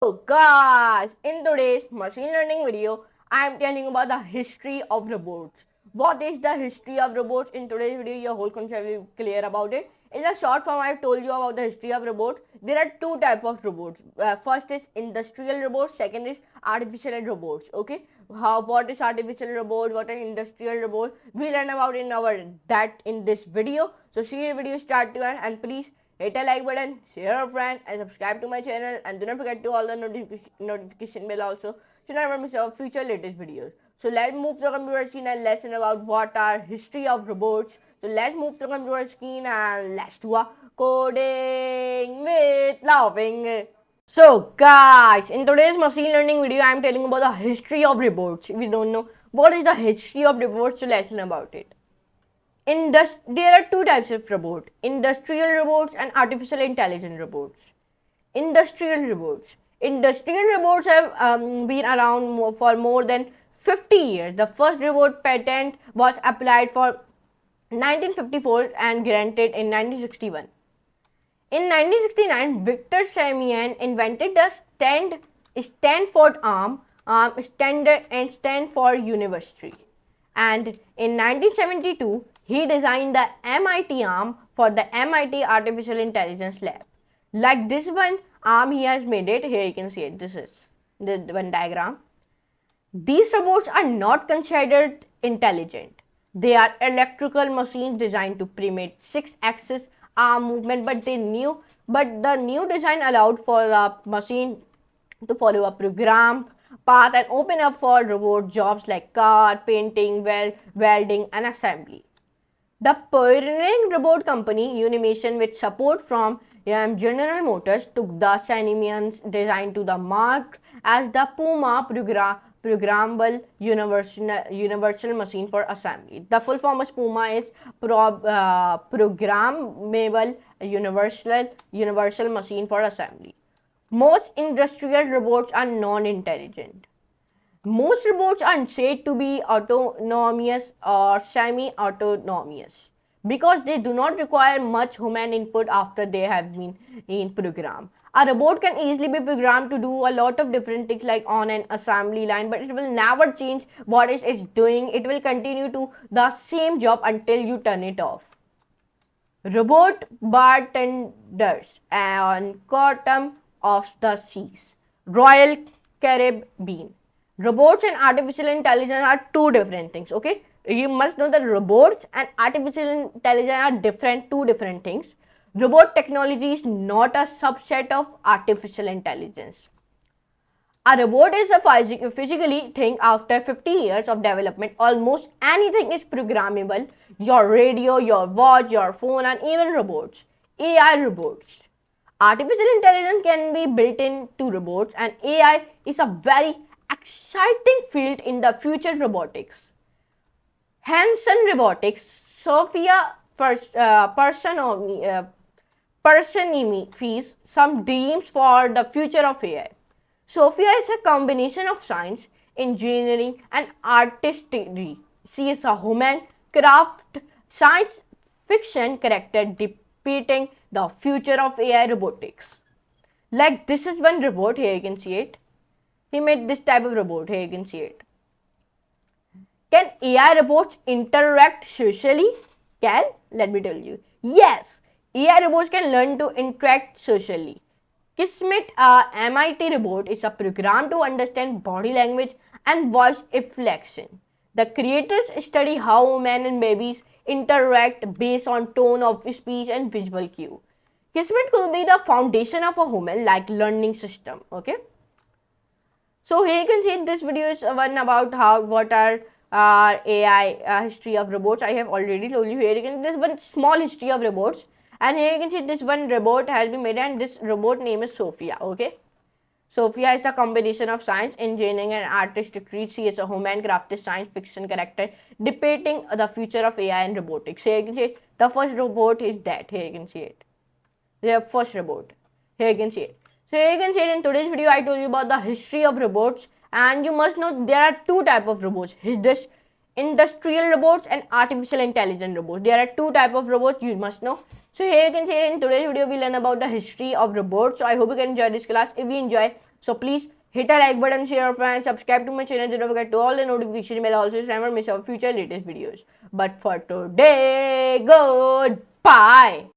So guys, in today's machine learning video, I am telling about the history of robots. What is the history of robots? In today's video, your whole concept will be clear about it. In the short form, I have told you about the history of robots. There are two types of robots. First is industrial robots. Second is artificial robots. Okay, what is artificial robot? What is industrial robot? We learn about in this video. So see the video start to end, and please hit a like button, share a friend, and subscribe to my channel. And do not forget to all the notification bell also, so never miss our future latest videos. So let's move to the computer screen and lesson about what are history of robots. So let's move to the computer screen and let's do a coding with laughing. So guys, in today's machine learning video, I am telling about the history of robots. If you don't know what is the history of robots, so let's learn about it. There are two types of robots: industrial robots and artificial intelligence robots. Industrial robots. Industrial robots have been around for more than 50 years. The first robot patent was applied for 1954 and granted in 1961. In 1969, Victor Samian invented the Stanford arm, standard and Stanford University. And in 1972, he designed the MIT arm for the MIT Artificial Intelligence Lab. Like this one arm, he has made it. Here you can see it. This is the one diagram. These robots are not considered intelligent. They are electrical machines designed to permit 6-axis arm movement, but the new design allowed for the machine to follow a program path and open up for robot jobs like car, painting, welding, and assembly. The pioneering robot company Unimation, with support from General Motors, took the Samian's design to the market as the Puma Programmable Universal Machine for Assembly. The full form of Puma is Programmable Universal Machine for Assembly. Most industrial robots are non-intelligent. Most robots are said to be autonomous or semi-autonomous because they do not require much human input after they have been in program. A robot can easily be programmed to do a lot of different things like on an assembly line, but it will never change what it's doing. It will continue to the same job until you turn it off. Robot bartenders on Bottom of the Seas, Royal Caribbean. Robots and artificial intelligence are two different things. Okay, you must know that robots and artificial intelligence are two different things. Robot technology is not a subset of artificial intelligence. A robot is a physically thing. After 50 years of development, almost anything is programmable. Your radio, your watch, your phone, and even robots. AI robots. Artificial intelligence can be built into robots, and AI is a very exciting field in the future robotics. Hanson Robotics, Sophia personifies some dreams for the future of AI. Sophia is a combination of science, engineering, and artistry. She is a human craft science fiction character depicting the future of AI robotics. Like this is one robot, here you can see it. He made this type of robot, here you can see it. Can AI robots interact socially? Let me tell you. Yes, AI robots can learn to interact socially. Kismet, a MIT robot, is a program to understand body language and voice inflection. The creators study how men and babies interact based on tone of speech and visual cue. Kismet could be the foundation of a human-like learning system. Okay. So here you can see this video is one about what are AI history of robots. I have already told you. Here you can this one small history of robots, and here you can see this one robot has been made, and this robot name is Sophia. Okay, Sophia is a combination of science, engineering, and artistry. She is a human crafted science fiction character depicting the future of AI and robotics. Here you can see the first robot is that. Here you can see it. The first robot. Here you can see it. So here you can see it. In today's video, I told you about the history of robots, and you must know there are two types of robots: industrial robots and artificial intelligence robots. There are two types of robots you must know. So here you can see in today's video we learn about the history of robots. So I hope you can enjoy this class. If you enjoy, So please hit a like button, share your friends, subscribe to my channel, don't forget to all the notification bell also, so never miss our future latest videos. But for today, goodbye.